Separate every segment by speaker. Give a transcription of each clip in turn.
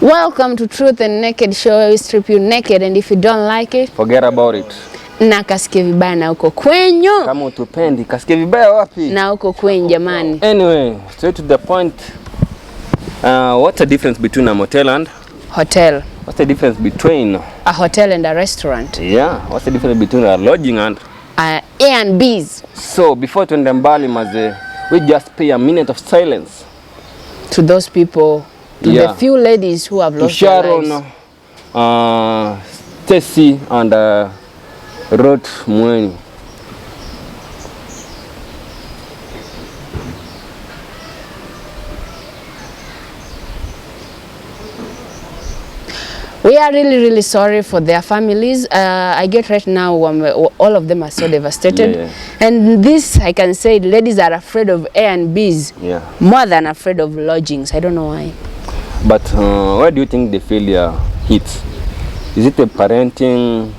Speaker 1: Welcome to Truth and Naked Show, where we strip you naked, and if you don't like it,
Speaker 2: forget about it.
Speaker 1: Na kasikie vibaya na uko kwenyu.
Speaker 2: Kama utupendi, kasikie vibaya wapi?
Speaker 1: Na uko kwenyu jamani.
Speaker 2: Anyway, straight to the point. What's the difference between a motel and
Speaker 1: hotel?
Speaker 2: What's the difference between
Speaker 1: a hotel and a restaurant?
Speaker 2: Yeah, what's the difference between a lodging and
Speaker 1: AIRBNBs?
Speaker 2: So before tuende mbali maze, we just pay a minute of silence
Speaker 1: to those people, to the few ladies who have lost
Speaker 2: Sharon,
Speaker 1: their lives.
Speaker 2: Stacy and Ruth Mweni.
Speaker 1: We are really sorry for their families. I get right now, all of them are so devastated. And this, I can say, ladies are afraid of A&Bs more than afraid of lodgings. I don't know why.
Speaker 2: But where do you think the failure hits? Is it the parenting?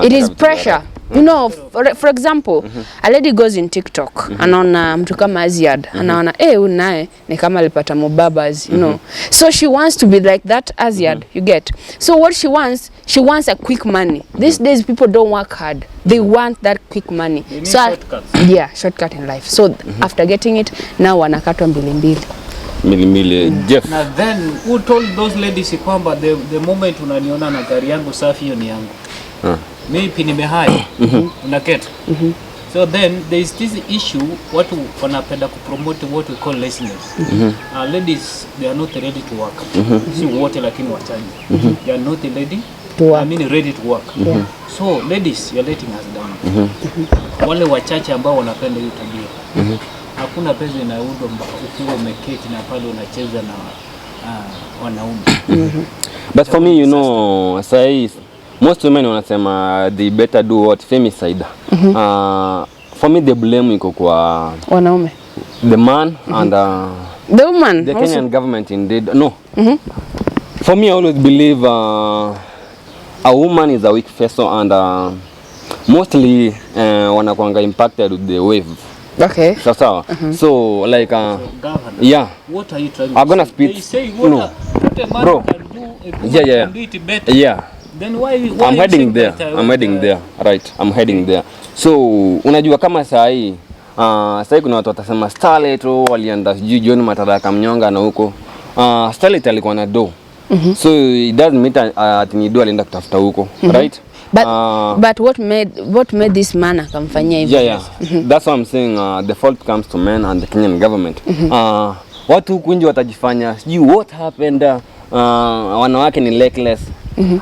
Speaker 1: It is pressure. You know, for example, a lady goes in TikTok, anaona mtu kama Aziad, anaona unaye ni kama alipata mubabas, you know. So she wants to be like that Aziad, you get. So what she wants a quick money. These days people don't work hard. They want that quick money. So shortcut in life. So after getting it, now wanakatwa mbili.
Speaker 2: Jeff.
Speaker 3: Now then, who told those ladies kwamba the moment unaniona na gari yangu safi hiyo ni yangu? Mimi pini nimehaya unaketa. So then there is this issue, watu wanapenda kupromote what we call laziness. Ladies, they are not ready to work. Si wote lakini wachache. They are not ready to work. I mean ready to work. So ladies, you are letting us down. Wale wachache ambao wanapenda hiyo tabia. Hakuna pesa inaudwa ukiwa umeketi na pale unacheza na wanaume.
Speaker 2: But for me, you know, say most women wanasema they better do what femicide. For me the blame iko kwa
Speaker 1: wanaume.
Speaker 2: The man and
Speaker 1: the woman.
Speaker 2: The Kenyan government indeed. No. For me I always believe a woman is a weak vessel and mostly wanakuanga impacted with the wave.
Speaker 1: Okay.
Speaker 2: So like
Speaker 3: Governor, what are you trying to
Speaker 2: I'm gonna speak.
Speaker 3: They say what a man
Speaker 2: bro.
Speaker 3: Can do,
Speaker 2: Can
Speaker 3: do it better. Then why
Speaker 2: I'm heading there. Right. I'm heading there. So unajua kama saa hii kuna watu watasema Starlet walienda John Mataraka mnyonga na huko. Starlet alikuwa na do. So it doesn't mean ati ni do alienda kutafuta huko, right?
Speaker 1: But what made this man akamfanyia hivyo?
Speaker 2: That's what I'm saying. The fault comes to men and the Kenyan government. Watu huku nje watajifanya sijui what happened, wanawake ni reckless.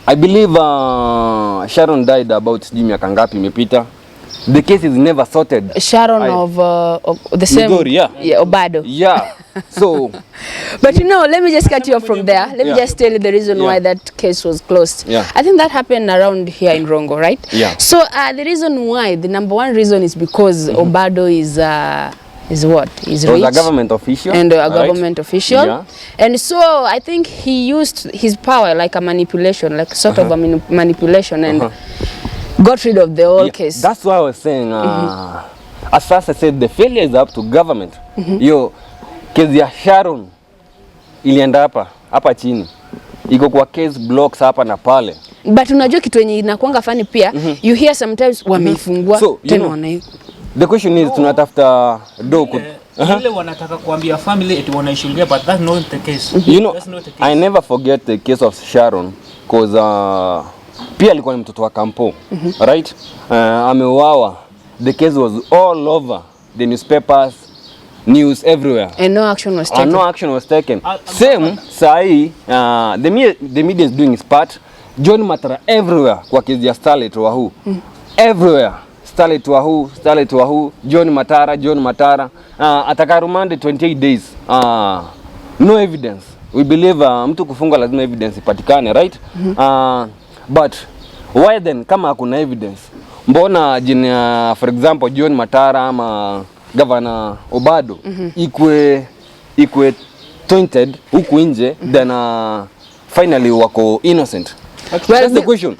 Speaker 2: I believe Sharon died about sijui miaka ngapi imepita. The case is never sorted.
Speaker 1: Sharon of the same
Speaker 2: Migori,
Speaker 1: Obado.
Speaker 2: So
Speaker 1: but you know, let me just cut you off from there. Let me just tell you the reason why that case was closed. I think that happened around here in Rongo, right? So the reason why, the number one reason is because Obado is what? He's rich.
Speaker 2: A government official.
Speaker 1: And a government official. And so I think he used his power like a manipulation, like sort of a manipulation, and got rid of the whole case.
Speaker 2: That's why I was saying, as fast as I said, the failure is up to government. Yo, kesi ya Sharon ilienda hapa chini. Iko kwa case blocks hapa na pale.
Speaker 1: But unajua kitu yenye inakuanga funny pia, you hear sometimes wameifungua tena wana.
Speaker 2: The question is tunatafuta do
Speaker 3: ile wanataka kuambia family eti wanaishingia, but that's not the case.
Speaker 2: You know, I never forget the case of Sharon because pia alikuwa ni mtoto wa kampo, right? Ameuawa. The case was all over the newspapers, news everywhere.
Speaker 1: And no action was taken.
Speaker 2: Same sahi, the media is doing its part. John Matara everywhere kwa kesi ya Starlet Wahu. Everywhere. Starlet Wahu, John Matara. Ataka rumande 28 days. No evidence. We believe mtu kufunga lazima evidence ipatikane, right? But why then kama hakuna evidence? Mbona jina for example John Matara ama Governor Obado ikwe tainted huku nje then finally wako innocent? That's the question.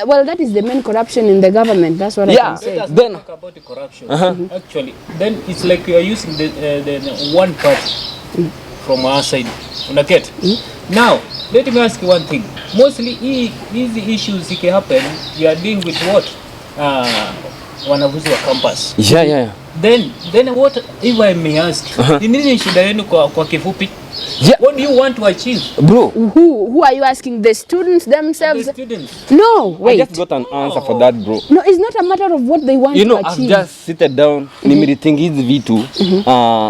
Speaker 1: Well, that is the main corruption in the government. That's what I can say.
Speaker 3: Then talk about the corruption. Actually, then it's like you are using the one party from our side. Unaget? Now, let me ask you one thing. Mostly these issues can happen, we are dealing with what? Wanafunzi wa campus.
Speaker 2: Yeah.
Speaker 3: Then what if I may ask? Ni nini shida yenu kwa kifupi?
Speaker 2: Yeah.
Speaker 3: What do you want to achieve?
Speaker 2: Bro,
Speaker 1: Who are you asking? The students themselves?
Speaker 3: The students.
Speaker 1: No, wait.
Speaker 2: I just got an answer for that, bro.
Speaker 1: No, it's not a matter of what they want
Speaker 2: You know,
Speaker 1: to
Speaker 2: I've
Speaker 1: achieve.
Speaker 2: just seated down, nimerethink hizi vitu.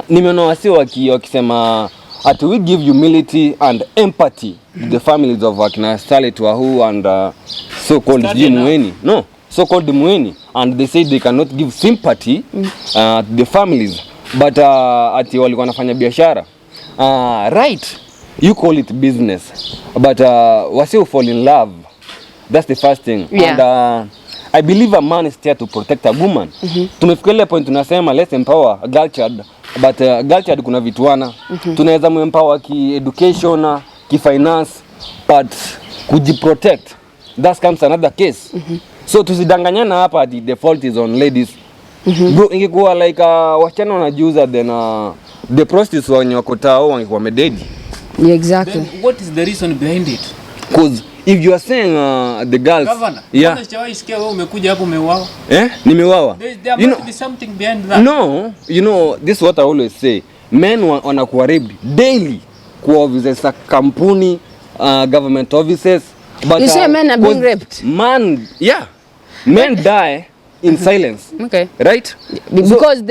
Speaker 2: Nimeona wasi wakisema at we give humility and empathy to the families of akina Starlet Wahu and so-called Mweni. No, so-called Mweni. And they say they cannot give sympathy to the families. But ati walikuwa wanafanya biashara. Right, you call it business. But wasi who fall in love, that's the first thing.
Speaker 1: Yeah.
Speaker 2: And I believe a man is there to protect a woman. Tumefikiria point tunasema let's empower a girl child, but girl child kuna vituana. Tunaweza muempower ki education, ki finance, but kujiprotect, that comes another case. So tusidanganyana hapa ati the fault is on ladies. Bro, ingekuwa like wasichana wanajiuza then the prostitutes wenye wako tao wangekuwa mededi.
Speaker 1: Yeah, exactly.
Speaker 3: Then what is the reason behind it?
Speaker 2: Because if you are saying the girls,
Speaker 3: Governor,
Speaker 2: yeah.
Speaker 3: Sijawahi sikia wewe umekuja hapo umeuawa.
Speaker 2: Nimewawa.
Speaker 3: There must be something behind that.
Speaker 2: No, you know, this is what I always say. Men wanakuwa raped daily kwa offices za kampuni, government offices. But
Speaker 1: You say men are being raped?
Speaker 2: Men die in silence.
Speaker 1: Okay.
Speaker 2: Right?
Speaker 1: Because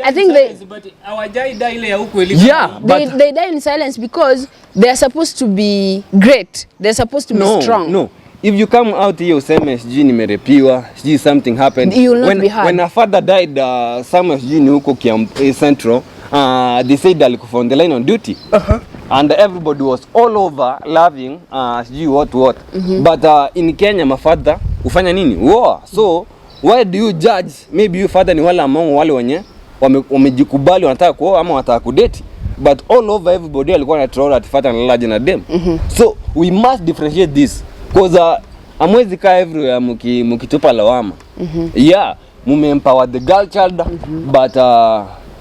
Speaker 1: I think
Speaker 3: but hawajai die ile ya huko elimu.
Speaker 2: Yeah, but
Speaker 1: they die in silence because they are supposed to be great. They're supposed to be strong.
Speaker 2: No. If you come out here useme sijui nimerepiwa, sijui something happened.
Speaker 1: You will not be hard.
Speaker 2: When a father died, some sijui ni huko Central, they said alikufa on the line on duty. And everybody was all over laughing, sijui what. But in Kenya, my father ufanya nini? War. So why do you judge? Maybe your father ni wale among wale wenye wamejikubali wanataka kuoa ama wanataka kudate. But all over everybody alikuwa na troll at father na large na dem. So we must differentiate this because amwezi kaa everywhere mukitupa lawama. Yeah, mumeempower the girl child, but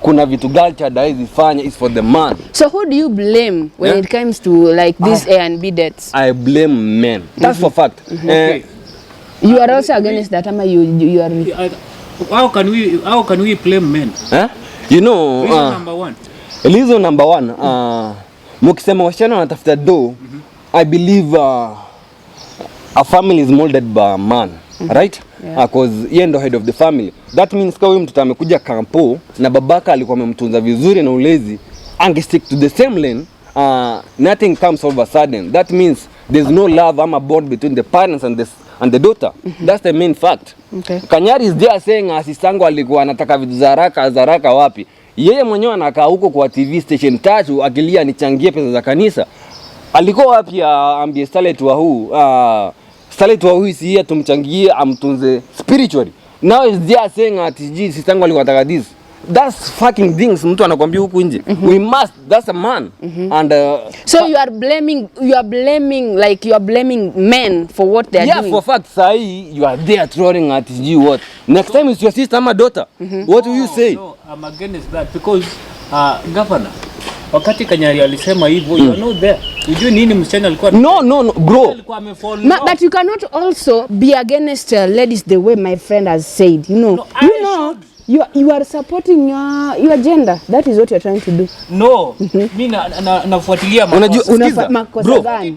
Speaker 2: kuna vitu girl child haizi fanya is for the man.
Speaker 1: So who do you blame when it comes to like these A&B dates?
Speaker 2: I blame men. That's for fact.
Speaker 3: Okay.
Speaker 1: You are also against that, ama you are.
Speaker 3: How can we blame men?
Speaker 2: You know,
Speaker 3: Reason number one.
Speaker 2: Reason number one, mukisema wasichana wanatafuta do, I believe a family is molded by a man, right? Because yeye ndo head of the family. That means kwa huyu mtoto amekuja kampo na babaka alikuwa amemtunza vizuri na ulezi, stick to the same lane, nothing comes all of a sudden. That means there's no love ama bond between the parents and the daughter. That's the main fact.
Speaker 1: Okay.
Speaker 2: Kanyari is there saying asistangu alikuwa anataka vitu za haraka wapi? Yeye mwenyewe anakaa huko kwa TV station 3 akilia nichangie pesa za kanisa. Alikuwa wapi ambie Starlet Wahu? Starlet Wahu si yeye tumchangie amtunze spiritually. Now is there saying ati sistangu alikuwa anataka this. That's fucking things mtu anakuambia huku nje. We must, that's a man. And
Speaker 1: so you are blaming men for what they are doing.
Speaker 2: Yeah, for fact sahi you are there throwing at what. Next time it's your sister ama daughter. What will you say?
Speaker 3: No, I'm against that because governor wakati Kanyari alisema hivyo you are not there. Unajua nini msichana alikuwa
Speaker 2: No bro.
Speaker 1: But you cannot also be against ladies the way my friend has said. You know you are supporting your gender. That is what you are trying to do.
Speaker 3: No, mimi nafuatilia
Speaker 1: makosa gani?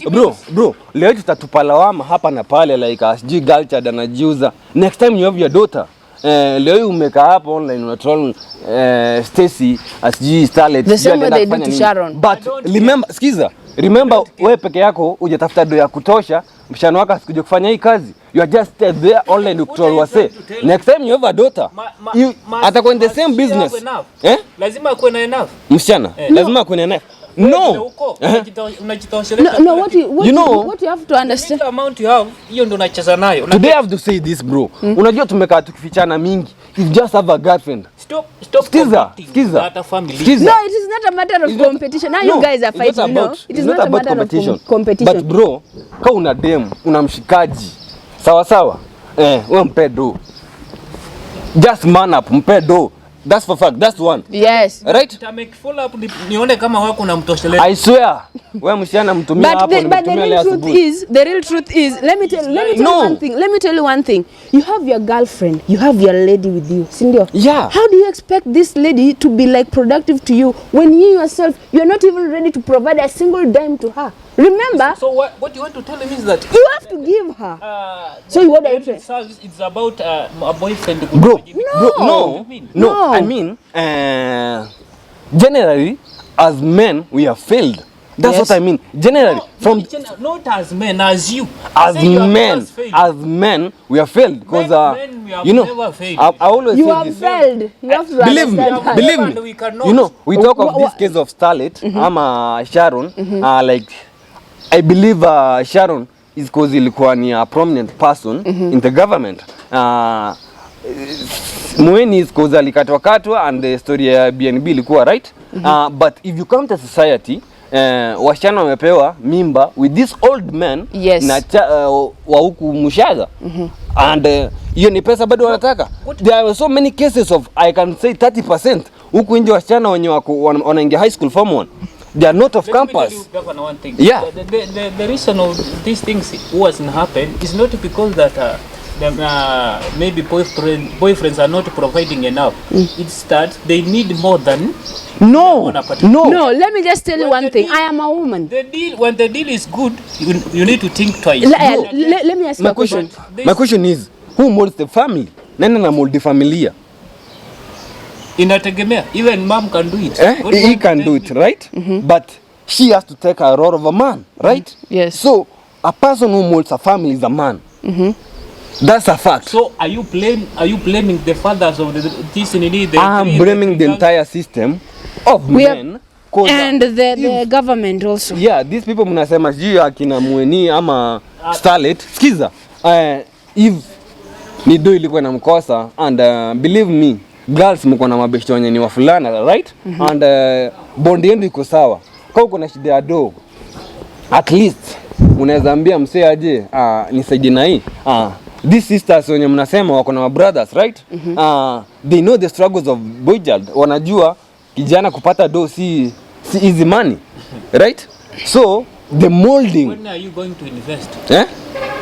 Speaker 2: Bro, leo tutatupa lawama hapa na pale like sijui girl child anajiuza. Next time you have your daughter, leo umekaa hapa online una troll Stacy asijui Starlet.
Speaker 1: The same way they do to Sharon.
Speaker 2: But remember wewe peke yako hujatafuta do ya kutosha, mshana wako asikuje kufanya hii kazi. You are just there online to troll wase. Next time you have a daughter, you atakuwa in the same business.
Speaker 3: Lazima akuwe na enough.
Speaker 2: Msichana, lazima akuwe na enough. No.
Speaker 1: No, what you have to understand.
Speaker 3: The amount you have, hiyo ndo unacheza nayo.
Speaker 2: Today I have to say this bro. Unajua tumekaa tukifichana mingi. You just have a girlfriend.
Speaker 3: Stop.
Speaker 2: Skiza.
Speaker 1: No, it is not a matter of competition. Now you guys are fighting, It is not a matter of competition.
Speaker 2: But bro, kama una dem, una mshikaji. Sawa. Wewe mpe do. Just man up, mpe do. That's for fact. That's one.
Speaker 1: Yes.
Speaker 2: Right?
Speaker 3: Make follow up nione kama wako na mtosheleza.
Speaker 2: I swear. Wewe msichana mtumia hapo
Speaker 1: But the real truth is, let me tell you one thing. You have your girlfriend, you have your lady with you, sindio?
Speaker 2: Yeah.
Speaker 1: How do you expect this lady to be like productive to you when you yourself, you're not even ready to provide a single dime to her? Remember?
Speaker 3: So what you want to tell me is that
Speaker 1: you have to give her. So what are you saying?
Speaker 3: It's about a boyfriend.
Speaker 2: Bro,
Speaker 1: no.
Speaker 2: I mean, generally, as men, we have failed. That's what I mean. Generally,
Speaker 3: not as men, as you.
Speaker 2: As men, we have failed because
Speaker 3: men, we have never failed.
Speaker 2: I always
Speaker 1: you
Speaker 2: say
Speaker 1: have
Speaker 2: this.
Speaker 1: failed. You have to
Speaker 2: Believe me.
Speaker 3: We cannot.
Speaker 2: You know, we talk of this case of Starlet, Sharon, like I believe Sharon is because ilikuwa ni a prominent person in the government. Mweni is because alikatwa and the story ya AIRBNB ilikuwa right. But if you come to society, wasichana wamepewa mimba with this old man na wa huku Mushaga. And hiyo ni pesa bado wanataka. There are so many cases of, I can say 30% huku nje wasichana wenye wanaingia high school form 1. They are not of campus.
Speaker 3: One thing.
Speaker 2: Yeah.
Speaker 3: The reason of these things wasn't happen is not because that maybe boyfriends are not providing enough. It's that they need more than
Speaker 2: No.
Speaker 1: Let me just tell you one thing. I am a woman.
Speaker 3: When the deal is good, you need to think twice.
Speaker 1: Let me ask you a question.
Speaker 2: My question is, who molds the family? Nani na mold the familia?
Speaker 3: Inategemea. Even mom can do it.
Speaker 2: He can do it, right? But she has to take a role of a man, right?
Speaker 1: Yes.
Speaker 2: So a person who molds a family is a man. That's a fact.
Speaker 3: So are you blaming the fathers of this need?
Speaker 2: I'm blaming the entire system of men.
Speaker 1: And the government also.
Speaker 2: Yeah, these people mnasema sijui akina Mweni ama Starlet. Skiza. If nido ilikuwa na mkosa and believe me, girls mko na mabeshto wenye ni wafulana, right? And bond yenu iko sawa. Kwa uko na shida ya do, at least unaweza ambia msee aje nisaidie na hii. These sisters wenye mnasema wako na brothers, right? They know the struggles of boy child. Wanajua kijana kupata do si easy money, right? So the molding.
Speaker 3: When are you going to invest?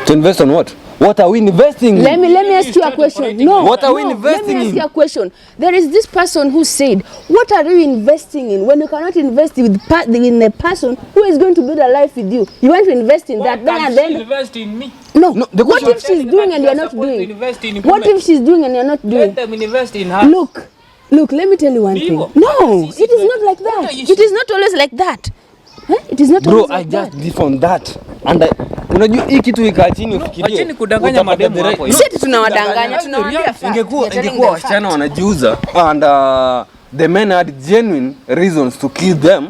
Speaker 2: To invest on what? What are we investing in?
Speaker 1: Let me ask you a question.
Speaker 2: What are we investing in?
Speaker 1: Let me ask you a question. There is this person who said, what are you investing in when you cannot invest in the person who is going to build a life with you? You want to invest in that.
Speaker 3: Then invest in me.
Speaker 1: No. What if she's doing and you're not doing? What if she's doing and you're not doing?
Speaker 3: Let them invest in her.
Speaker 1: Look, let me tell you one thing. No, it is not like that. It is not always like that. It is not always like that. Bro,
Speaker 2: I just different that. And unajua hii kitu ikaa chini ufikirie.
Speaker 3: Acheni kudanganya mademu hapo.
Speaker 1: Sisi tunawadanganya, tunawaambia fact.
Speaker 2: Ingekuwa wasichana wanajiuza and the men had genuine reasons to kill them,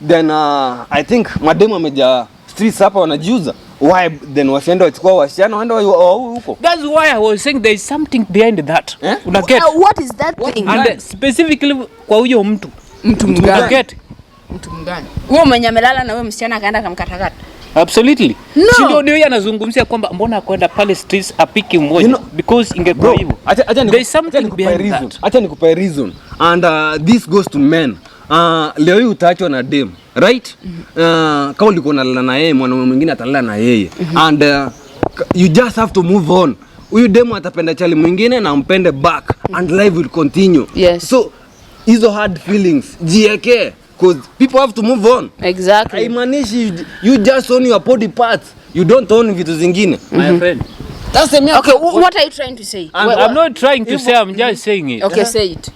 Speaker 2: then I think mademu ameja streets hapa wanajiuza. Why then wasienda wachukua wasichana waenda huko?
Speaker 3: That's why I was saying there is something behind that. Unaget?
Speaker 1: What is that thing?
Speaker 3: And specifically kwa huyo mtu
Speaker 1: mgani?
Speaker 3: Unaget?
Speaker 1: Mtu mgani? Wewe mwenye amelala na wewe msichana akaenda kamkatakata.
Speaker 3: Absolutely. No. Ndio anazungumzia kwamba mbona kwenda pale streets apiki mmoja because ingekuwa hivyo. There is something behind that.
Speaker 2: Acha nikupe reason. And this goes to men. Leo hii utaachwa na dem, right? Kama ulikuwa unalala na yeye, mwanaume mwingine atalala na yeye. And you just have to move on. Huyu dem atapenda chali mwingine na mpende back and life will continue.
Speaker 1: Yes.
Speaker 2: So hizo hard feelings jieke because people have to move on.
Speaker 1: Exactly.
Speaker 2: Haimanishi you just own your body parts. You don't own vitu zingine.
Speaker 3: My friend.
Speaker 2: That's the mere.
Speaker 1: Okay, what are you trying to say?
Speaker 3: I'm not trying to say, I'm just saying it.
Speaker 1: Okay, say it.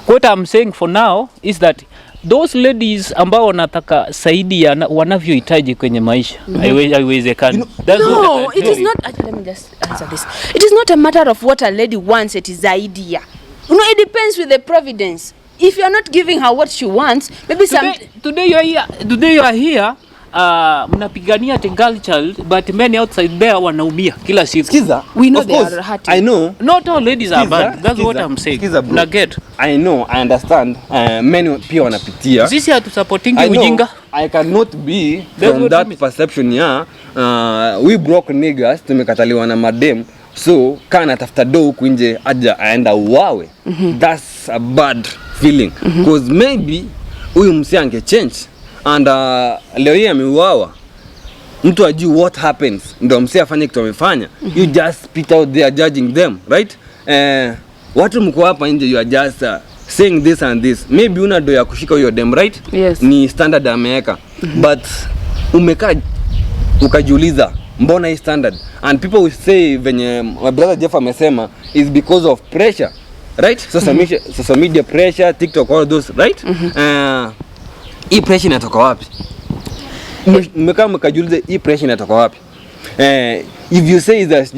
Speaker 3: What I'm saying for now is that those ladies ambao wanataka saidi ya wanavyohitaji kwenye maisha haiwezekani.
Speaker 1: No, it is not. Let me just answer this. It is not a matter of what a lady wants, it is the idea. You know, it depends with the providence. If you are not giving her what she wants, maybe
Speaker 3: today you are here mnapigania the girl child, but men outside there wanaumia kila siku.
Speaker 2: Skiza,
Speaker 1: we know they are hurting.
Speaker 2: I know.
Speaker 3: Not all ladies are bad. That's what I'm saying.
Speaker 2: Skiza, I know, I understand. Men pia wanapitia.
Speaker 3: Sisi hatusupporting ujinga.
Speaker 2: I cannot be from that perception we broke niggas tumekataliwa na madem. So kana tafuta do huku nje aja aenda uwawe. That's that's a bad feeling because maybe huyu msi ange change and leo hii ameuawa, mtu ajui what happens, ndio msi afanye kitu amefanya. You just spit out there judging them, right? Watu mko hapa nje, you are just saying this and this. Maybe una do ya kushika huyo dem, right?
Speaker 1: Yes.
Speaker 2: Ni standard ameweka. But umekaa ukajiuliza mbona hii standard? And people will say venye my brother Jeff amesema is because of pressure, right? Social media pressure, TikTok, all those, right? Hii pressure inatoka wapi? Mmekaa mkajiuliza hii pressure inatoka wapi? If you say that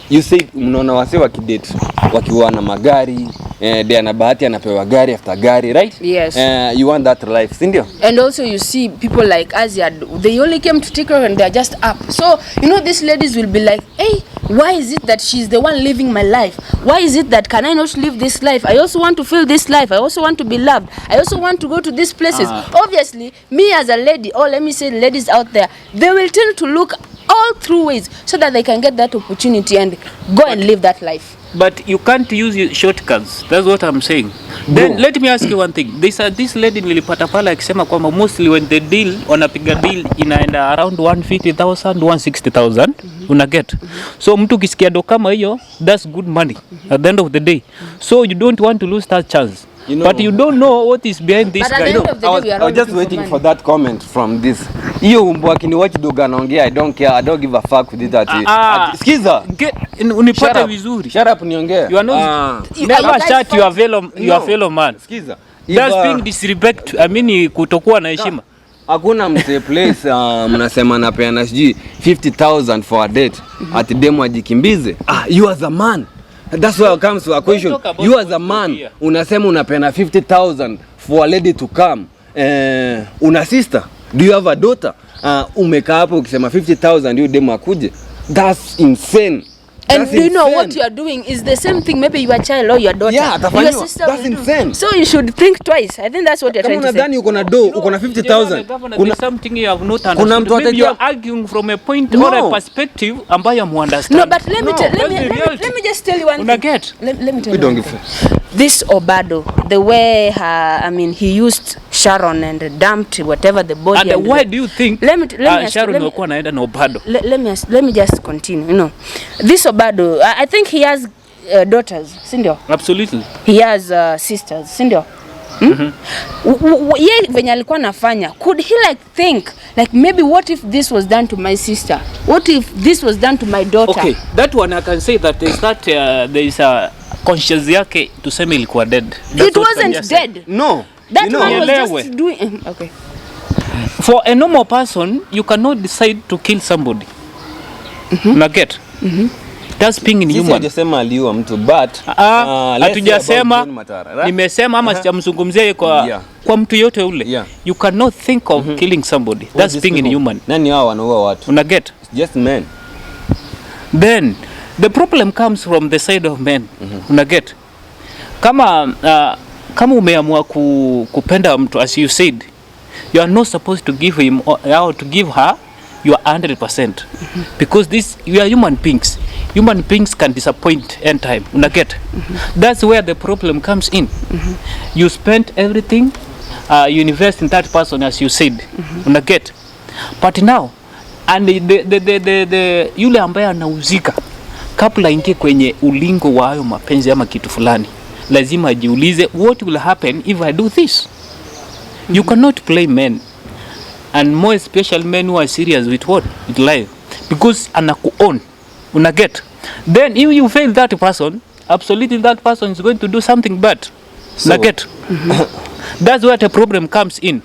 Speaker 2: you say mnaona wase wakidate wakiwa na magari, they ana bahati anapewa gari after gari, right?
Speaker 1: Yes.
Speaker 2: You want that life, sindio?
Speaker 1: And also you see people like Aziad, they only came to TikTok and they're just up. So, you know, these ladies will be like, hey, why is it that she's the one living my life? Why is it that can I not live this life? I also want to feel this life. I also want to be loved. I also want to go to these places. Obviously, me as a lady, or let me say ladies out there, they will tend to look all through ways so that they can get that opportunity and go and live that life.
Speaker 3: But you can't use shortcuts. That's what I'm saying. Then let me ask you one thing. This lady nilipata pala akisema kwamba mostly when the deal, wanapiga deal inaenda around 150,000, 160,000. Una get. So mtu kisikia do kama hiyo, that's good money at the end of the day. So you don't want to lose that chance. You know, but you don't know what is behind this guy.
Speaker 2: I was just waiting for that comment from this. Hiyo umbo akini watch doga anaongea, I don't care, I don't give a fuck with it. Skiza.
Speaker 3: Unipata vizuri.
Speaker 2: Shut up niongea.
Speaker 3: You are not never shut your fellow man.
Speaker 2: Skiza.
Speaker 3: That's being disrespect. I mean kutokuwa na heshima.
Speaker 2: Hakuna mse place mnasema napeana siji 50,000 for a date. Ati demo ajikimbize. You as a man. That's why it comes to a question. You as a man, unasema unapeana 50,000 for a lady to come. Una sister? Do you have a daughter? Umekaa hapo ukisema 50,000 you demo akuje. That's insane.
Speaker 1: And do you know what you are doing is the same thing maybe your child or your daughter, your sister.
Speaker 2: That's insane.
Speaker 1: So you should think twice. I think that's what you're trying to say.
Speaker 2: Kama unadhani uko na do, uko na 50,000.
Speaker 3: Kuna something you have not understood. Maybe you are arguing from a point or a perspective ambayo you understand.
Speaker 1: No, but let me just tell you one thing. Let me tell you. This Obado, the way he used Sharon and dumped whatever the body.
Speaker 3: And why do you think Sharon alikuwa anaenda na Obado?
Speaker 1: Let me just continue. You know, this Obado, I think he has daughters, sindio?
Speaker 3: Absolutely.
Speaker 1: He has sisters, sindio? Ye venye alikuwa nafanya, could he like think like maybe what if this was done to my sister? What if this was done to my daughter?
Speaker 3: Okay, that one I can say that there is a conscience yake tuseme ilikuwa dead.
Speaker 1: It wasn't dead.
Speaker 2: No.
Speaker 1: That man was just doing okay.
Speaker 3: For a normal person, you cannot decide to kill somebody. Get? That's being inhuman.
Speaker 2: Sisi hajasema aliua mtu but
Speaker 3: hatujasema nimesema ama sijamzungumzia kwa mtu yote ule. You cannot think of killing somebody. That's being inhuman.
Speaker 2: Nani hao wanaua watu?
Speaker 3: Una get?
Speaker 2: Just men.
Speaker 3: Then the problem comes from the side of men. Una get? Kama umeamua kupenda mtu, as you said, you are not supposed to give him or to give her your 100%. Because we are human beings. Human beings can disappoint anytime. Una get? That's where the problem comes in. You spend everything, you invest in that person, as you said. Una get? But now, and the yule ambaye anauzika kabla ingie kwenye ulingo wa hayo mapenzi ama kitu fulani, lazima ajiulize what will happen if I do this. You cannot play men, and more especially men who are serious with what? With life, because anakuown. Una get? Then if you fail that person, absolutely that person is going to do something bad. Una get? That's where the problem comes in.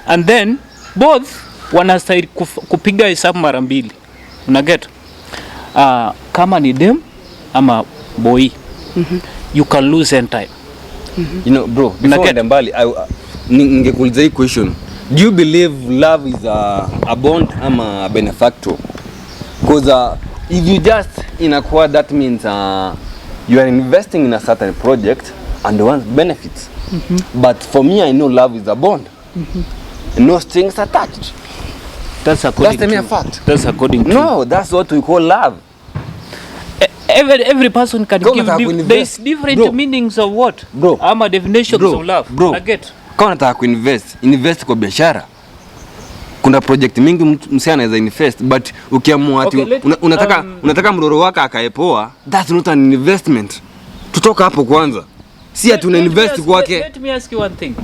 Speaker 3: And then both wanastahili kupiga hesabu mara mbili. Una get? Kama ni dem ama boy, you can lose in time.
Speaker 2: You know, bro, before ndembali ningekuuliza hii question. Do you believe love is a bond ama a benefactor? Because if you just inakuwa, that means you are investing in a certain project and want benefits. But for me, I know love is a bond. No strings attached.
Speaker 3: That's according
Speaker 2: to fact.
Speaker 3: That's according to.
Speaker 2: No, that's what we call love.
Speaker 3: every person can
Speaker 2: Kama
Speaker 3: give
Speaker 2: unataka kuinvest,
Speaker 3: there's different
Speaker 2: bro,
Speaker 3: meanings of what
Speaker 2: bro,
Speaker 3: ama definitions
Speaker 2: bro,
Speaker 3: of love.
Speaker 2: bro,
Speaker 3: I get.
Speaker 2: kama unataka invest kwa biashara. Kuna project mingi msee anaweza invest, but ukiamua ati unataka mroro wako akaepoa, that's not an investment. Tutoka hapo kwanza. Si ati una invest kwake.
Speaker 3: Let me ask you one thing.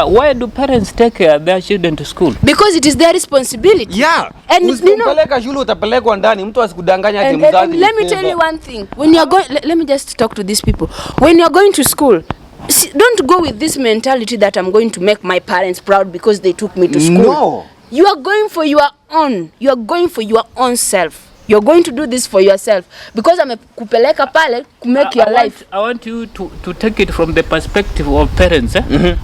Speaker 3: Why do parents take their children to school?
Speaker 1: Because it is their responsibility.
Speaker 2: Yeah.
Speaker 1: And
Speaker 2: usipeleka shule utapelekwa ndani, mtu asikudanganya ati mzazi.
Speaker 1: And let me tell you one thing. When you are going, let me just talk to these people. When you are going to school, don't go with this mentality that I'm going to make my parents proud because they took me to school.
Speaker 2: No.
Speaker 1: You are going for your own. You are going for your own self. You're going to do this for yourself because I'm kupeleka pale to make your life.
Speaker 3: I want you to take it from the perspective of parents.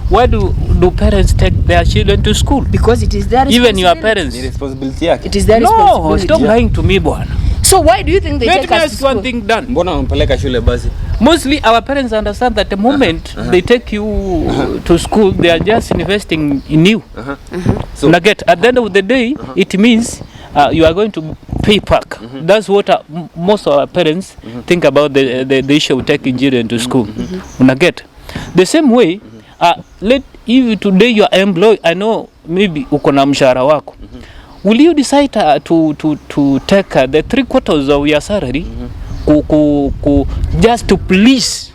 Speaker 3: Why do parents take their children to school?
Speaker 1: Because it is their responsibility.
Speaker 3: Even your parents.
Speaker 2: Responsibility yake.
Speaker 1: It is their responsibility.
Speaker 3: No, stop lying to me, bwana.
Speaker 1: So why do you think they take us to school?
Speaker 3: Let me ask one thing done.
Speaker 2: Mbona unampeleka shule basi?
Speaker 3: Mostly our parents understand that the moment they take you to school, they are just investing in you. So at the end of the day, it means you are going to pay back. That's what most of our parents think about the issue of taking children to school. The same way, if today you are employed, I know maybe uko na mshahara wako. Will you decide to take the 3/4 of your salary just to please?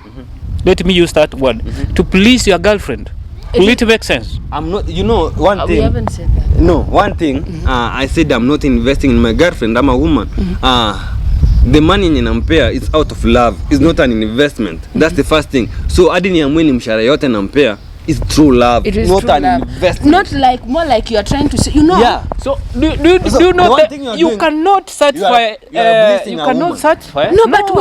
Speaker 3: Let me use that word. To please your girlfriend. Will it make sense?
Speaker 2: I'm not, you know, one thing.
Speaker 1: We haven't said that.
Speaker 2: No, one thing. I said I'm not investing in my girlfriend. I'm a woman. The money ninampea is out of love. It's not an investment. That's the first thing. So hadi niamue ni mshahara yote nampea is true love.
Speaker 1: It is
Speaker 2: not
Speaker 1: true
Speaker 2: an
Speaker 1: love.
Speaker 2: investment.
Speaker 1: Not like more like you are trying to say. You know.
Speaker 2: Yeah.
Speaker 3: So do you know that you cannot satisfy? You cannot satisfy.
Speaker 1: No, but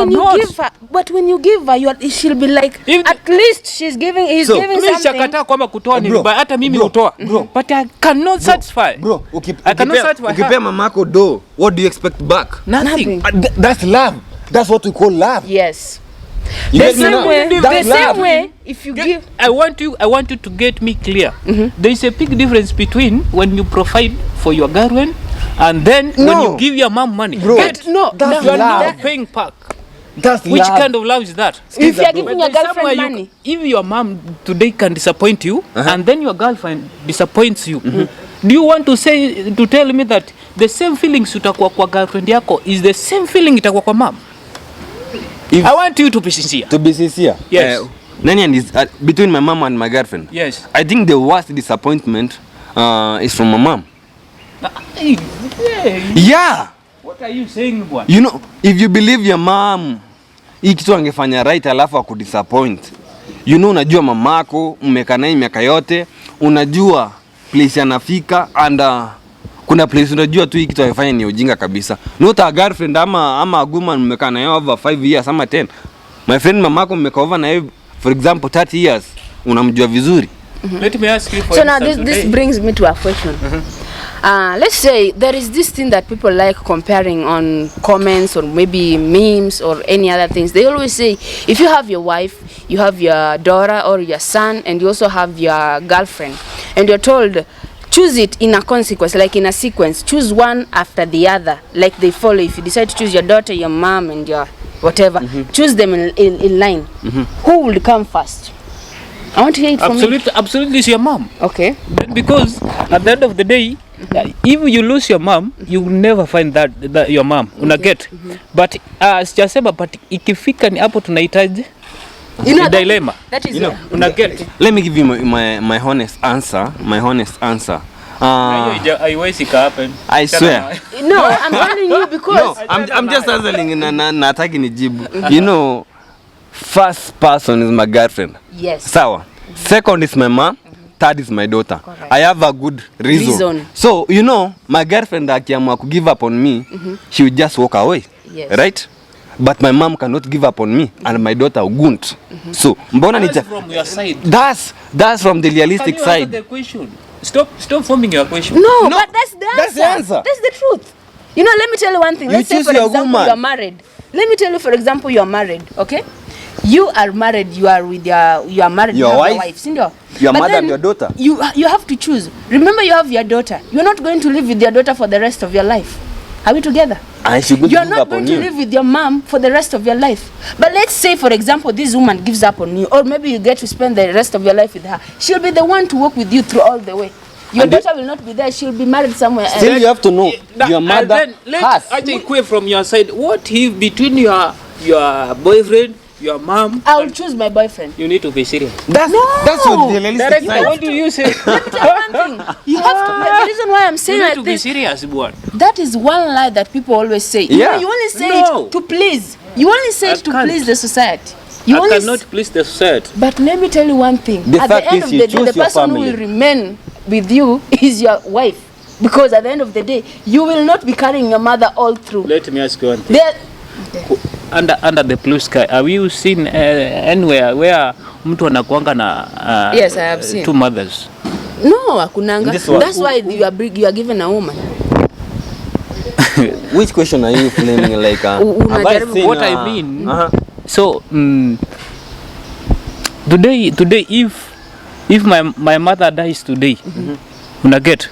Speaker 1: when you give her, she'll be like, at least she's giving. He's giving something.
Speaker 3: Shakataa kwamba kutoa ni mbaya, hata mimi hutoa. But I cannot satisfy.
Speaker 2: Bro,
Speaker 3: I cannot satisfy.
Speaker 2: Ukipea mamako do, what do you expect back?
Speaker 3: Nothing.
Speaker 2: That's love. That's what we call love.
Speaker 1: Yes.
Speaker 2: The
Speaker 1: same way, if you give.
Speaker 3: I want you to get me clear. There is a big difference between when you provide for your girlfriend and then when you give your mom money.
Speaker 2: Bro,
Speaker 1: that's
Speaker 3: you are
Speaker 2: love.
Speaker 3: not paying back.
Speaker 2: That's
Speaker 3: Which
Speaker 2: love.
Speaker 3: kind of love is that?
Speaker 1: If you are giving your girlfriend money.
Speaker 3: If your mom today can disappoint you and then your girlfriend disappoints you, do you want to tell me that the same feelings utakuwa kwa girlfriend yako is the same feeling itakuwa kwa mom? I want you to be sincere.
Speaker 2: To be sincere.
Speaker 3: Yes.
Speaker 2: Between my mom and my girlfriend.
Speaker 3: Yes.
Speaker 2: I think the worst disappointment is from my mom. Yeah.
Speaker 3: What are you saying, boy?
Speaker 2: You know, if you believe your mom, hii kitu angefanya right alafu akudisappoint. You know, unajua mamako, mmekaa naye miaka yote, unajua place anafika and kuna place unajua tu hii kitu haifanya ni ujinga kabisa. Not a girlfriend ama a woman mmekaa naye over 5 years ama 10. My friend mamako mmekaa over naye for example 30 years, unamjua vizuri.
Speaker 3: Let me ask you for
Speaker 1: So now this brings me to a question. Let's say there is this thing that people like comparing on comments or maybe memes or any other things. They always say, if you have your wife, you have your daughter or your son, and you also have your girlfriend, and you're told, choose it in a consequence, like in a sequence. Choose one after the other, like they follow. If you decide to choose your daughter, your mom, and your whatever, choose them in line. Who will come first? I want to hear it from you.
Speaker 3: Absolutely, it's your mom.
Speaker 1: Okay.
Speaker 3: Because at the end of the day, if you lose your mom, you will never find that your mom. Unaget. But sijasema but ikifika ni hapo tunahitaji dilemma.
Speaker 1: That is
Speaker 3: unaget.
Speaker 2: Let me give you my honest answer. I swear.
Speaker 1: No, I'm telling you because
Speaker 2: I'm just answering nataki nijibu. You know, first person is my girlfriend.
Speaker 1: yes.
Speaker 2: Sawa. Second is my mom. Third is my daughter. Correct. I have a good reason. So, you know, my girlfriend akiamua to give up on me, she will just walk away.
Speaker 1: Yes.
Speaker 2: Right? But my mom cannot give up on me and my daughter won't. So, mbona
Speaker 3: That's from your side.
Speaker 2: That's from the realistic side.
Speaker 3: Answer the question? Stop forming your question.
Speaker 1: No, but that's the answer.
Speaker 2: That's the answer.
Speaker 1: That's the truth. You know, let me tell you one thing. Let's say, for example, you are married. Let me tell you, for example, you are married, okay? You are married, you are married,
Speaker 2: your
Speaker 1: you have
Speaker 2: wife,
Speaker 1: your wife, sindio?
Speaker 2: Your mother and your daughter.
Speaker 1: You have to choose. Remember, you have your daughter. You're not going to live with your daughter for the rest of your life. Are we together? You're not going to live with your mom for the rest of your life. But let's say, for example, this woman gives up on you, or maybe you get to spend the rest of your life with her. She'll be the one to walk with you through all the way. Your daughter will not be there. She'll be married somewhere else.
Speaker 2: Still, you have to know your mother has.
Speaker 3: I take away from your side. What if between your boyfriend, your mom?
Speaker 1: I will choose my boyfriend.
Speaker 3: You need to be serious.
Speaker 2: That's what the realistic side.
Speaker 3: What do you say?
Speaker 1: Let me tell you one thing. You have to. The reason why I'm saying
Speaker 3: You need
Speaker 1: like
Speaker 3: to be
Speaker 1: this.
Speaker 3: serious, boy.
Speaker 1: That is one lie that people always say.
Speaker 2: Yeah.
Speaker 1: You only say
Speaker 3: No.
Speaker 1: it to please. You only say it to
Speaker 3: can't.
Speaker 1: please the society.
Speaker 3: I cannot please the society.
Speaker 1: But let me tell you one thing.
Speaker 2: The
Speaker 1: At
Speaker 2: fact
Speaker 1: the end
Speaker 2: is
Speaker 1: of
Speaker 2: you
Speaker 1: the day,
Speaker 2: choose
Speaker 1: the
Speaker 2: your
Speaker 1: person who
Speaker 2: family.
Speaker 1: will remain with you is your wife. Because at the end of the day, you will not be carrying your mother all through.
Speaker 3: Let me ask you one thing.
Speaker 1: There,
Speaker 3: Under the blue sky, have you seen anywhere where mtu anakuanga na
Speaker 1: Yes, I have seen.
Speaker 3: 2 mothers?
Speaker 1: no, akunanga.
Speaker 2: This one.
Speaker 1: That's why you are given a woman.
Speaker 2: Which question are you flaming like? Have I seen,
Speaker 3: What I mean,
Speaker 2: so
Speaker 3: today if my mother dies today, una get,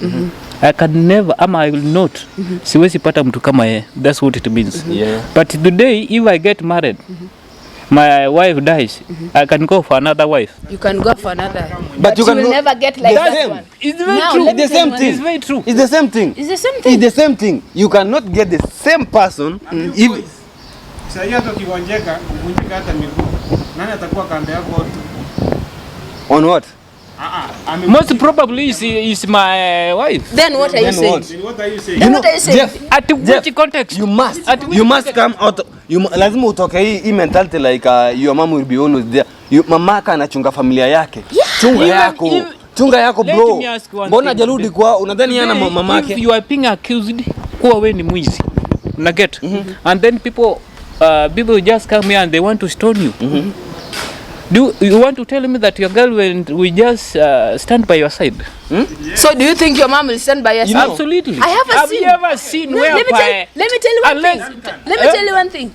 Speaker 3: I can never, I will not, siwezi pata mtu kama yeye. That's what it means.
Speaker 2: Yeah.
Speaker 3: But today if I get married, my wife dies, I can go for another wife.
Speaker 1: You can go for another.
Speaker 2: But you
Speaker 1: will
Speaker 2: can
Speaker 1: never get like
Speaker 2: the
Speaker 1: that
Speaker 2: same.
Speaker 1: one.
Speaker 3: It's very
Speaker 1: Now,
Speaker 3: true.
Speaker 1: let me
Speaker 2: It's the
Speaker 1: tell you
Speaker 2: same
Speaker 1: one
Speaker 2: thing.
Speaker 3: It's very true.
Speaker 2: It's the same thing.
Speaker 1: It's the same thing.
Speaker 2: It's the same thing. You cannot get the same person if
Speaker 4: Sasa hata ukigonjeka, uvunjika hata miguu. Nani atakuwa kando yako tu?
Speaker 2: on what?
Speaker 3: Most probably is my wife.
Speaker 1: Then what are you
Speaker 2: Then
Speaker 1: saying?
Speaker 2: what?
Speaker 4: Then what are you saying?
Speaker 1: Then what are you saying?
Speaker 2: Jeff,
Speaker 3: At which context?
Speaker 2: you must come out. Lazima utoke hii mentality like your mom will be always there. Mamaka anachunga familia yake. Chunga yako
Speaker 3: Let
Speaker 2: bro.
Speaker 3: me ask you one
Speaker 2: Mbona
Speaker 3: thing.
Speaker 2: jaludi kwa unadhani yana
Speaker 3: Today,
Speaker 2: mamake?
Speaker 3: if you are being accused kuwa wewe ni mwizi, una get, and then people just come here and they want to stone you. Do you want to tell me that your girl will just stand by your side?
Speaker 1: So do you think your mom will stand by your side?
Speaker 3: Absolutely.
Speaker 1: I haven't
Speaker 3: Have
Speaker 1: seen.
Speaker 3: you ever seen
Speaker 1: No,
Speaker 3: where
Speaker 1: let me tell you one thing. Let me tell you one thing.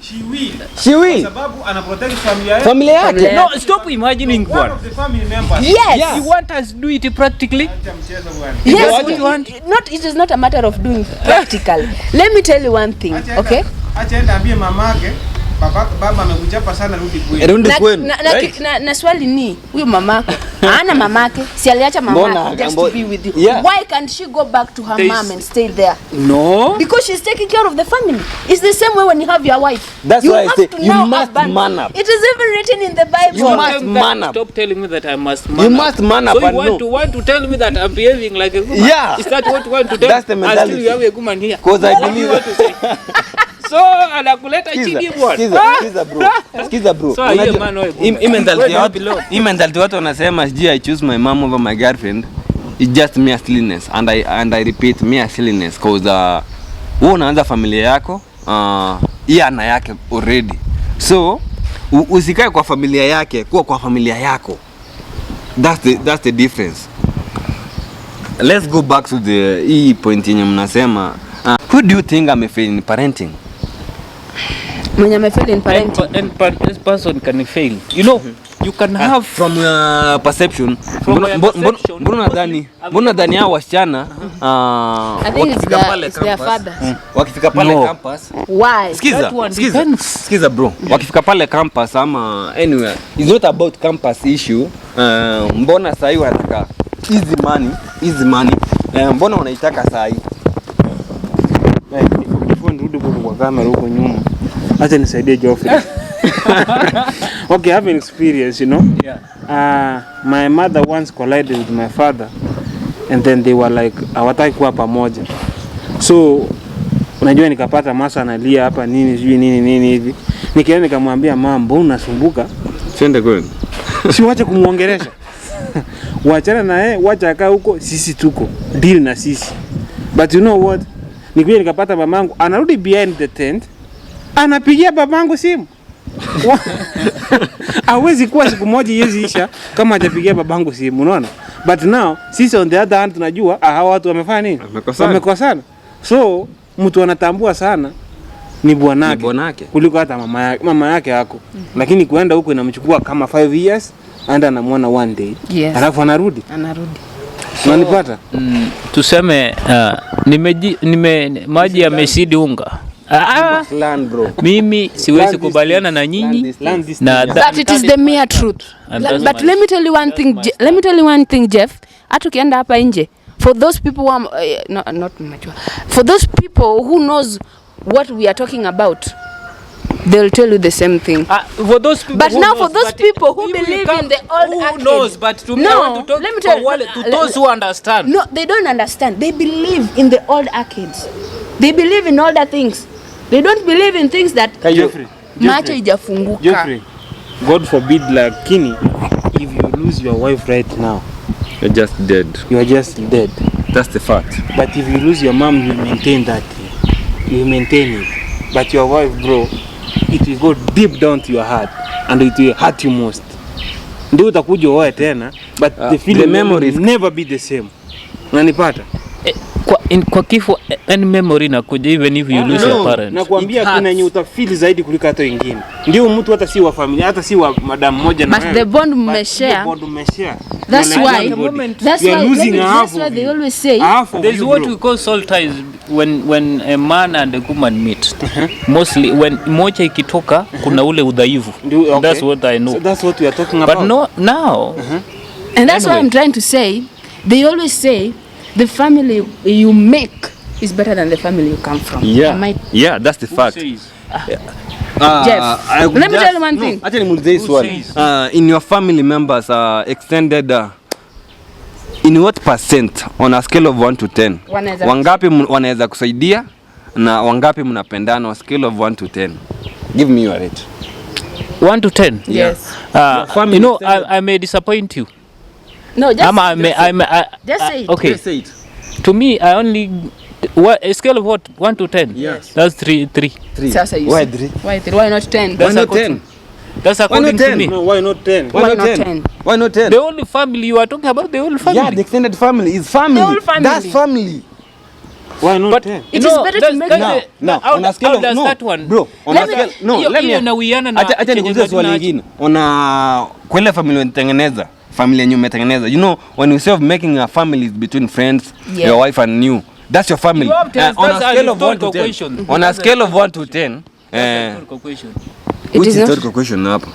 Speaker 2: She will.
Speaker 4: Sababu ana protect familia yake.
Speaker 2: Familia yake.
Speaker 3: No, stop imagining
Speaker 4: One
Speaker 3: one.
Speaker 4: of the family members.
Speaker 1: Yes.
Speaker 3: You want us to do it practically?
Speaker 4: Acha mchezo bwana.
Speaker 1: Yes.
Speaker 3: what you want?
Speaker 1: It is not a matter of doing practical. Let me tell you one thing. Okay.
Speaker 4: Acha enda ambie mamake, baba amekuchapa sana, rudi kwenu.
Speaker 2: Rudi kwenu.
Speaker 1: Na swali ni huyu mamako ana mamake, si aliacha mamake just to be with you.
Speaker 2: Yeah.
Speaker 1: Why can't she go back to her mom and stay there?
Speaker 3: No.
Speaker 1: Because she's taking care of the family. It's the same way when you have your wife.
Speaker 2: That's
Speaker 1: you
Speaker 2: why I
Speaker 1: have
Speaker 2: say
Speaker 1: to
Speaker 2: you
Speaker 1: now
Speaker 2: must
Speaker 1: abandon.
Speaker 2: man up.
Speaker 1: It is even written in the Bible.
Speaker 2: You must man up.
Speaker 3: Stop telling me that I must man
Speaker 2: You
Speaker 3: up.
Speaker 2: must man up
Speaker 3: So you
Speaker 2: and know.
Speaker 3: want to tell me that I'm behaving like a woman?
Speaker 2: Yeah.
Speaker 3: Is that what you want to tell?
Speaker 2: That's the mentality.
Speaker 3: Until you have a woman here.
Speaker 2: Because I
Speaker 3: What do you
Speaker 2: believe
Speaker 3: want to say? So anakuleta chini bwana.
Speaker 2: Skiza bro.
Speaker 3: So hiyo man wewe.
Speaker 2: Hii mentality watu wanasema sijui I choose my mom over my girlfriend. It's just mere silliness and I repeat mere silliness cause wewe unaanza familia yako hii ana yake already. So usikae kwa familia yake, kuwa kwa familia yako. That's the difference. Let's go back to the hii point yenye mnasema who do you think amefail in parenting?
Speaker 1: Mwenye amefail in parenting.
Speaker 3: And this person can fail. You know, you can have
Speaker 2: From your perception. Mbona nadhani hao wasichana
Speaker 1: I think it's their fathers.
Speaker 2: wakifika pale
Speaker 3: No.
Speaker 2: campus.
Speaker 1: Why?
Speaker 3: That one depends.
Speaker 2: Skiza bro. Wakifika pale campus ama anywhere. It's not about campus issue. Mbona sahi wanataka easy money. Mbona wanaitaka sahi?
Speaker 4: Nirudi kwa kamera huko nyuma. Acha nisaidie Geoffrey. Okay, I have an experience, you know.
Speaker 3: Yeah.
Speaker 4: My mother once collided with my father, and then they were like, hawataki kuwa pamoja. So unajua nikapata masa analia hapa nini sijui nini hivi. Nikaenda nikamwambia mama, mbona unasumbuka?
Speaker 2: Twende kwenu.
Speaker 4: Si wache kumuongelesha. Waachana na yeye, wacha akaa huko, sisi tuko. Deal na sisi. But you know what? Nikuja nikapata mamangu anarudi behind the tent. Anapigia babangu simu. Hawezi kuwa siku moja yezi isha kama hajapigia babangu simu, unaona? But now sisi on the other hand tunajua hawa watu wamefanya nini? Wamekosana. So mtu anatambua sana ni bwanake kuliko hata mama yake hako. Lakini kuenda huko inamchukua kama 5 years and anamwona one day.
Speaker 1: Yes.
Speaker 4: Alafu anarudi. Unanipata?
Speaker 3: Tuseme maji yamezidi unga.
Speaker 2: Land, bro.
Speaker 3: Mimi siwezi kubaliana na nyinyi na
Speaker 1: that it is the mere truth. But let me tell you one thing, Jeff. Hata ukienda hapa nje, for those people who are not mature, for those people who knows what we are talking about, they'll tell you the same thing.
Speaker 3: For those people,
Speaker 1: but now for those people who believe in the old arcade,
Speaker 3: knows, but to me, I want to talk to those who understand.
Speaker 1: No, they don't understand. They believe in the old arcades. They believe in older things. They don't believe in things that macho ijafunguka.
Speaker 4: Jeffrey, God forbid, lakini if you lose your wife right now,
Speaker 2: you're just dead.
Speaker 4: You are just dead.
Speaker 2: That's the fact.
Speaker 4: But if you lose your mom, you maintain that thing. You maintain it. But your wife, bro, it will go deep down to your heart and it will hurt you most. Ndio utakuja wewe tena, but the feeling, the memories will never be the same. Unanipata?
Speaker 3: Kwa kifo any memory inakuja even if you lose your parents.
Speaker 4: Nakwambia kuna yenye utafeel zaidi kuliko hata wengine. Ndio mtu hata si wa familia, hata si wa madam moja na
Speaker 1: wewe. But the bond mmeshare. That's why they always say
Speaker 3: there's what we call soul ties when a man and a woman meet. Mostly when moja ikitoka kuna ule udhaifu. That's what I know.
Speaker 4: So that's what we are talking about.
Speaker 3: But no now.
Speaker 1: And that's why I'm trying to say, they always say the family you make is better than the family you come from.
Speaker 2: Yeah, that's the fact.
Speaker 1: Jeff, let me tell you one thing.
Speaker 2: Actually, this one. In your family members extended, in what percent on a scale of 1 to 10? Wangapi wanaweza kusaidia na wangapi mnapendana on a scale of 1 to 10? Give me your rate.
Speaker 3: 1 to 10?
Speaker 1: Yes.
Speaker 3: You know, I may disappoint you.
Speaker 1: No, just
Speaker 3: just say it. Okay.
Speaker 2: Just say it.
Speaker 3: To me, I only a scale of what? 1 to 10.
Speaker 2: Yes.
Speaker 3: That's 3.
Speaker 2: Why 3?
Speaker 1: Why not 10?
Speaker 2: Why not 10?
Speaker 3: That's according to me.
Speaker 4: No, why not 10?
Speaker 1: Why not 10?
Speaker 2: Why not 10?
Speaker 3: The only family you are talking about, the whole family.
Speaker 2: Yeah, the extended family is family.
Speaker 1: The whole family.
Speaker 2: That's family.
Speaker 4: Why not 10?
Speaker 1: It is better to make
Speaker 2: now on a scale of
Speaker 3: that one,
Speaker 2: bro. On a scale let me acha nikuulize swali lingine. Ona kwa ile familia unatengeneza, familia yenyewe umetengeneza. You know, when we say of making a family is between friends, your wife and you. That's your family. On a scale of 1 to 10. On a scale of 1 to 10.
Speaker 1: It is
Speaker 2: not a question hapa.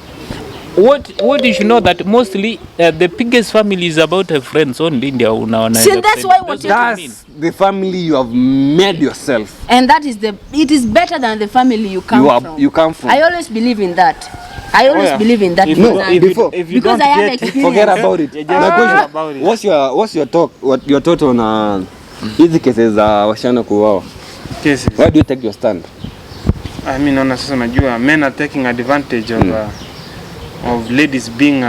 Speaker 3: What you should know that mostly the biggest family is about friends only.
Speaker 1: See, that's why
Speaker 2: that's the family you have made yourself,
Speaker 1: and that is it is better than the family you come from.
Speaker 2: You come from.
Speaker 1: I always believe in that. I always believe in that.
Speaker 4: If you
Speaker 1: because I have experience.
Speaker 2: Forget about it. My question, what's your talk? What your thought on hizi cases za wasichana kuoa?
Speaker 4: Cases.
Speaker 2: Why do you take your stand?
Speaker 4: I mean, naona sasa najua men are taking advantage of ladies being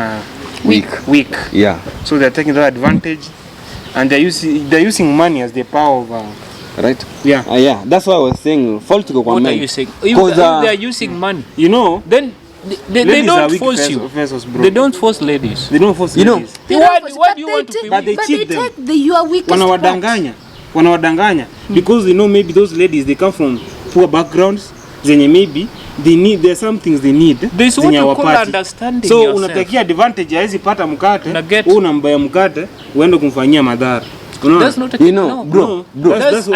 Speaker 4: weak.
Speaker 2: Yeah.
Speaker 4: So they're taking that advantage, and they're using money as the power of
Speaker 2: right.
Speaker 4: Yeah.
Speaker 2: Yeah. That's why I was saying fault to go.
Speaker 3: What are you saying? If they are using money,
Speaker 4: you know,
Speaker 3: then they don't force you. They don't force ladies.
Speaker 4: They don't force
Speaker 2: you
Speaker 4: ladies.
Speaker 2: Know.
Speaker 3: Why do you want to?
Speaker 4: But they cheat them.
Speaker 1: You are weakest.
Speaker 4: Wanawadanganya because you know maybe those ladies they come from poor backgrounds. Zenye maybe there's some things they need.
Speaker 3: This what you call understanding
Speaker 4: so
Speaker 3: yourself.
Speaker 4: Unatakia advantage ya hizi pata mkate, unambaya mkate uende kumfanyia madhara.
Speaker 3: That's not a
Speaker 2: bro.
Speaker 3: That's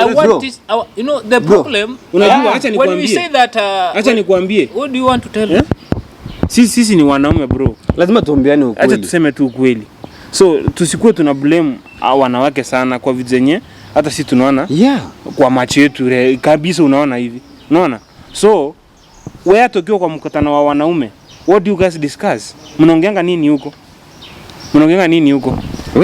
Speaker 3: you know the problem.
Speaker 4: Unajua acha nikwambie.
Speaker 3: When we say that
Speaker 4: acha nikwambie.
Speaker 3: What do you want to tell?
Speaker 4: Sisi ni wanaume bro.
Speaker 2: Lazima tuambiane ukweli.
Speaker 4: Acha tuseme tu ukweli. So tusikue tuna blame wanawake sana kwa vitu zenye hata sisi tunaona. Kwa macho yetu kabisa unaona hivi. Unaona? So wewe tokio kwa mkutano wa wanaume, what do you guys discuss? Mnaongeanga nini huko?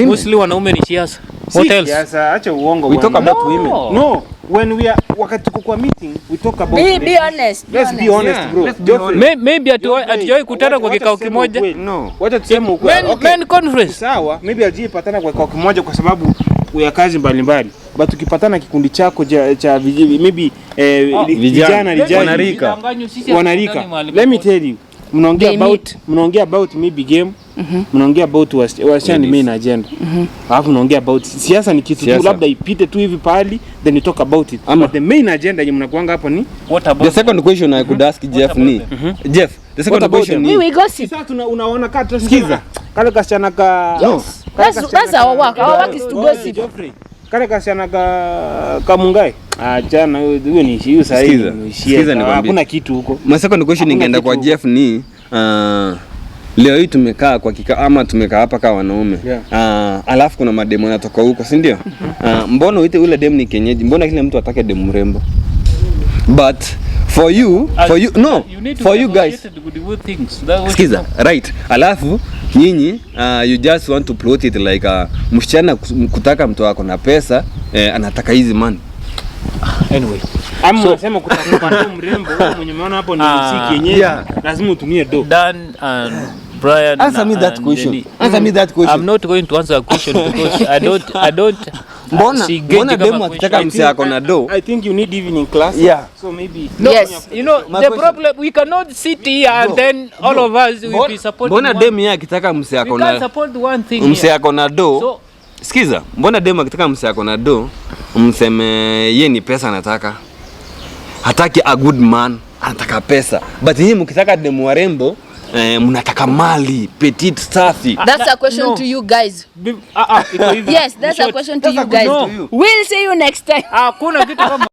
Speaker 3: Mostly wanaume ni siasa. What else?
Speaker 4: Siasa, acha uongo.
Speaker 2: We talk about women.
Speaker 4: No, when we are wakati tuko kwa meeting, we talk about
Speaker 1: be honest.
Speaker 4: Let's be honest, bro.
Speaker 2: Let's be honest.
Speaker 3: Maybe atuwahi kutana kwa kikao kimoja.
Speaker 2: No.
Speaker 4: Wacha tuseme ukweli.
Speaker 3: Men conference.
Speaker 4: Sawa, maybe ajipatana kwa kikao kimoja kwa sababu ya kazi mbalimbali. But ukipatana kikundi chako cha maybe vijana wanarika. Let me tell you, mnaongea about maybe game, mnaongea about wasichana ni main agenda. Alafu mnaongea about siasa ni kitu tu labda ipite tu hivi pali then you talk about it. But the main agenda yenye mnakuanga hapo ni
Speaker 2: what about the second question I could ask Jeff ni Jeff, the second question ni
Speaker 1: we gossip.
Speaker 4: Sasa unaona kata sikiza kale kasichana ka
Speaker 1: That's our work. Our work is to gossip.
Speaker 4: Kale kasichana ka Mungai. Jana huyo ni issue sahihi. Hakuna kitu huko.
Speaker 2: My second question ningeenda kwa Jeff ni leo hii tumekaa kwa ama tumekaa hapa kama wanaume. Alafu kuna mademo yanatoka huko, si ndio? Mbona uite ule demu ni kienyeji? Mbona kila mtu atake demu mrembo? But for you guys, skiza, right? Alafu nyinyi you just want to plot it like msichana kutaka mtu wako na pesa anataka hizi money.
Speaker 3: Anyway,
Speaker 4: unasema kutaka mrembo mwenye maana hapo ni msiki yenyewe lazima utumie do.
Speaker 3: Dan and Brian,
Speaker 2: answer me that question. Answer me that question.
Speaker 3: I'm not going to answer a question because I don't
Speaker 2: Mbona demu akitaka mse yako na do?
Speaker 4: I think you need evening class.
Speaker 2: So
Speaker 4: maybe
Speaker 1: yes,
Speaker 3: you know the problem, we cannot sit here and then all of us will be supporting.
Speaker 2: Mbona demu yake akitaka mse yako na
Speaker 3: we can support one thing.
Speaker 2: Mse yako na do. So, sikiza, mbona demu akitaka mse yako na do, mseme yeye ni pesa anataka. Hataki a good man, anataka pesa. But yeye mkitaka demu warembo mnataka mali, petite safi.
Speaker 1: That's a question to you guys. Yes, that's a question to you guys. We'll see you next time.
Speaker 3: Hakuna kitu kama